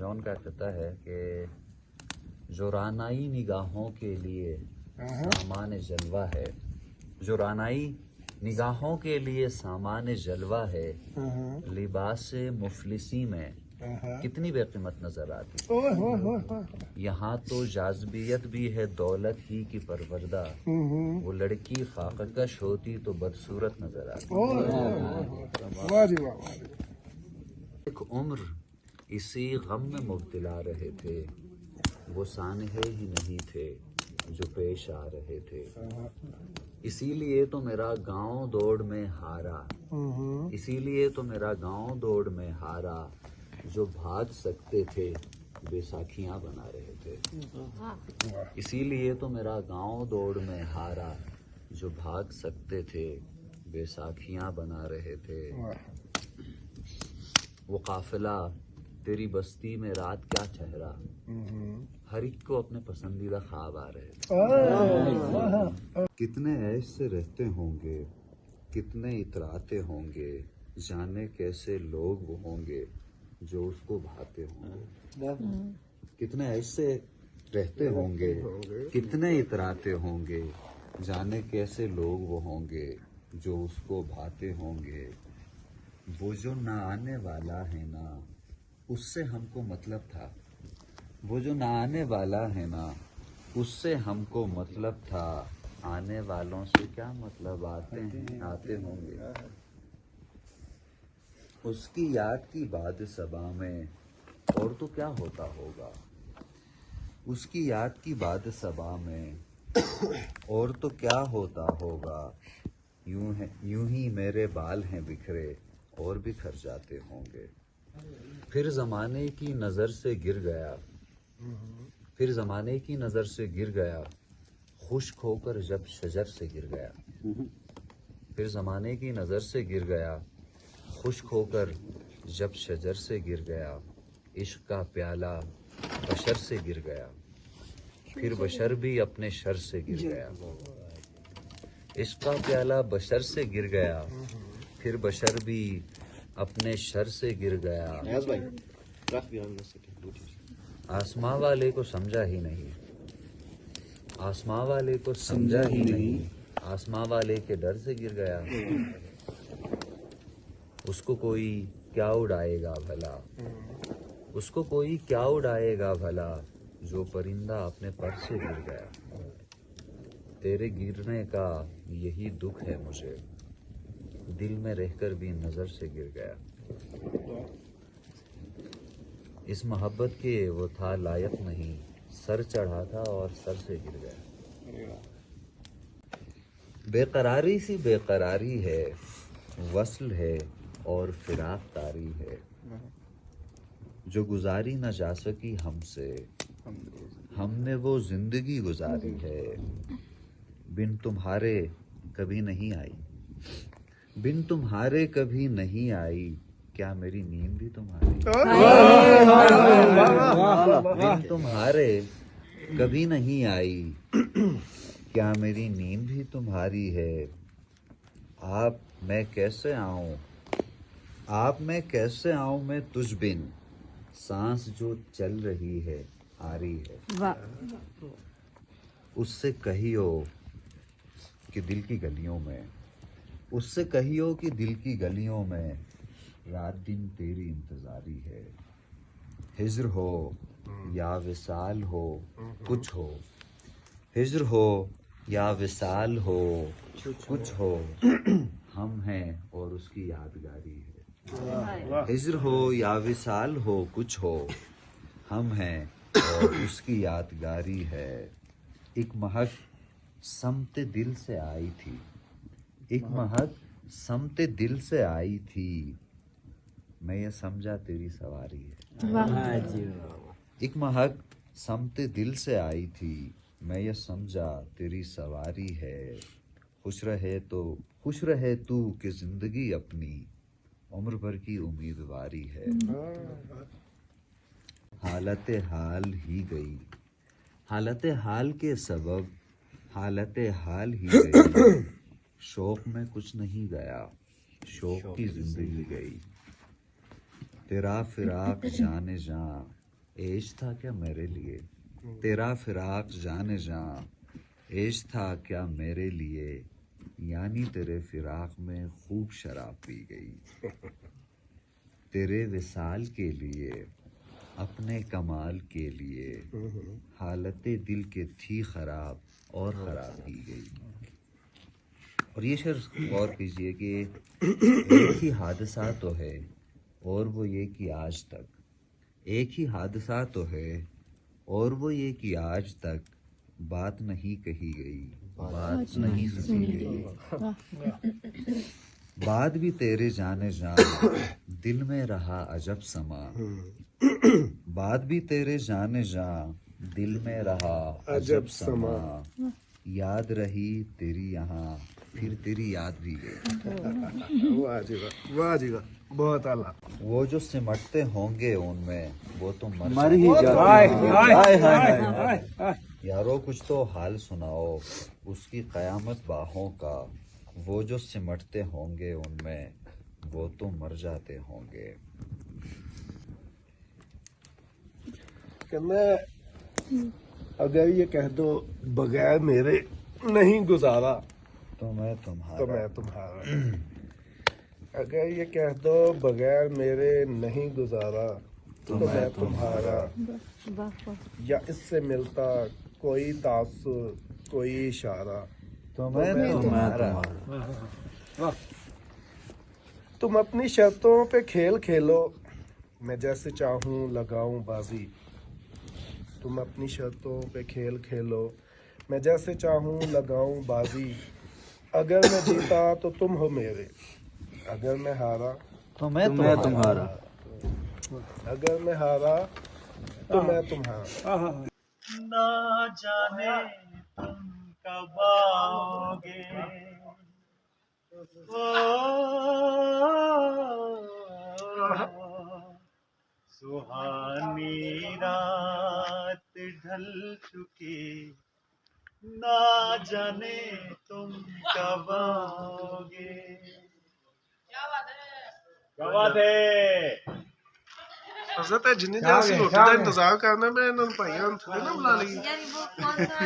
جون کا کہتا ہے کہ جو رانائی نگاہوں کے لیے سامان جلوہ ہے، جو رانائی نگاہوں کے لیے سامان جلوہ ہے، لباس مفلسی میں کتنی بے قیمت نظر آتی۔ یہاں تو جاذبیت بھی ہے دولت ہی کی پروردہ، وہ لڑکی خاک کش ہوتی تو بدصورت نظر آتی۔ ایک عمر اسی غم میں مبتلا رہے تھے، وہ سانحے ہی نہیں تھے جو پیش آ رہے تھے، اسی لیے تو میرا گاؤں دوڑ میں ہارا، اسی لیے تو میرا گاؤں دوڑ میں ہارا، جو بھاگ سکتے تھے بے ساکھیاں بنا رہے تھے، اسی لیے تو میرا گاؤں دوڑ میں ہارا، جو بھاگ سکتے تھے بے ساکھیاں بنا رہے تھے۔ وہ قافلہ تیری بستی میں رات کیا ٹھہرا، ہر ایک کو اپنے پسندیدہ خواب آ رہے تھے۔ کتنے عیش سے رہتے ہوں گے، کتنے اتراتے ہوں گے، جانے کیسے لوگ وہ ہوں گے جو اس کو بھاتے ہوں گے۔ کتنے عیش سے رہتے ہوں گے، کتنے اتراتے ہوں گے، جانے کیسے لوگ وہ ہوں گے جو اس کو بھاتے ہوں گے۔ وہ جو نہ آنے والا ہے نا اس سے ہم کو مطلب تھا، وہ جو نہ آنے والا ہے نا اس سے ہم کو مطلب تھا، آنے والوں سے کیا مطلب، آتے ہوں گے۔ اس کی یاد کی باد صبا میں اور تو کیا ہوتا ہوگا، اس کی یاد کی باد صبا میں اور تو کیا ہوتا ہوگا، یوں ہی میرے بال ہیں بکھرے اور بکھر جاتے ہوں گے۔ پھر زمانے کی نظر سے گر گیا، پھر زمانے کی نظر سے گر گیا، خشک ہو کر جب شجر سے گر گیا، پھر زمانے کی نظر سے گر گیا، خشک ہو کر جب شجر سے گر گیا، عشق کا پیالہ بشر سے گر گیا، پھر بشر بھی اپنے شر سے گر گیا، عشق کا پیالہ بشر سے گر گیا، پھر بشر بھی اپنے شر سے گر گیا۔ آسماں والے کو سمجھا ہی نہیں، آسماں والے کو سمجھا ہی نہیں، آسماں والے کے ڈر سے گر گیا، اس کو کوئی کیا اڑائے گا بھلا، اس کو کوئی کیا اڑائے گا بھلا، جو پرندہ اپنے پر سے گر گیا۔ تیرے گرنے کا یہی دکھ ہے مجھے، دل میں رہ کر بھی نظر سے گر گیا۔ اس محبت کے وہ تھا لائق نہیں، سر چڑھا تھا اور سر سے گر گیا۔ بے قراری سی بے قراری ہے، وصل ہے اور فراق تاری ہے، جو گزاری نہ جا سکی ہم سے، ہم نے وہ زندگی گزاری ہے۔ بن تمہارے کبھی نہیں آئی، بن تمہارے کبھی نہیں آئی، کیا میری نیند بھی تمہاری، بن تمہارے کبھی نہیں آئی، کیا میری نیند بھی تمہاری ہے۔ آپ میں کیسے آؤں، آپ میں کیسے آؤں میں تجھ بن، سانس جو چل رہی ہے آ رہی ہے۔ اس سے کہیو کہ دل کی گلیوں میں، اس سے کہیو کہ دل کی گلیوں میں رات دن تیری انتظاری ہے۔ ہجر ہو یا وصال ہو کچھ ہو، ہجر ہو یا وصال ہو کچھ ہو، ہم ہیں اور اس کی یادگاری ہے۔ ہجر ہو یا وصال ہو کچھ ہو، ہم ہیں اور اس کی یادگاری ہے۔ ایک مہک سمت دل سے آئی تھی، ایک مہک سمت دل سے آئی تھی، میں یہ سمجھا تیری سواری ہے۔ ایک مہک سمت دل سے آئی تھی، میں یہ سمجھا تیری سواری ہے۔ خوش رہے تو کہ زندگی اپنی عمر بھر کی امیدواری ہے۔ حالت حال ہی گئی، حالت حال کے سبب حالت حال ہی گئی، شوق میں کچھ نہیں گیا، شوق کی زندگی گئی۔ تیرا فراق جانے جاں عیش تھا کیا میرے لیے تیرا فراق جان جاں، عیش تھا کیا میرے لیے یعنی تیرے فراق میں خوب شراب پی گئی، تیرے وصال کے لیے اپنے کمال کے لیے حالت دل کے تھی خراب اور خراب کی گئی۔ اور یہ شعر غور کیجئے کہ ایک ہی حادثہ تو ہے اور وہ یہ کہ آج تک، ایک ہی حادثہ تو ہے اور وہ یہ کہ آج تک بات نہیں کہی گئی، بات نہیں سنی گئی، بات بھی تیرے جانے جان دل میں رہا عجب سما، بات بھی تیرے جانے جان دل میں رہا عجب سما، یاد رہی تیری یہاں پھر تیری یاد بھی گئی۔ واہ جی واہ، واہ جی واہ، بہت اعلیٰ۔ وہ جو سمٹتے ہوں گے ان میں وہ تو مر ہی جاتے ہیں۔ یارو کچھ تو حال سناؤ اس کی قیامت باہوں کا، وہ جو سمٹتے ہوں گے ان میں وہ تو مر جاتے ہوں گے۔ کہ میں اگر یہ کہہ دو بغیر میرے نہیں گزارا تو میں تو تمہارا، میں تمہارا، اگر یہ کہہ دو بغیر میرے نہیں گزارا تو میں تمہارا، یا اس سے ملتا کوئی تاثر کوئی اشارہ تو میں تمہارا۔ تم اپنی شرطوں پہ کھیل کھیلو میں جیسے چاہوں لگاؤں بازی، تم اپنی شرطوں پہ کھیل کھیلو میں جیسے چاہوں لگاؤں بازی، اگر میں جیتا تو تم ہو میرے، اگر میں ہارا تو میں تمہارا۔ اگر میں ہارا تو میں تمہارا۔ نہ جانے تم کب آؤ گے، سہانی رات ڈھل چکی، نہ جانے تم کب آؤ گے۔ کیا بات ہے؟ حضرت جنہیں جہاں سے روٹی کا انتظار کرنا میں انہوں نے بھائیوں نے تھوڑے نا بلا لی۔ یعنی وہ کون سا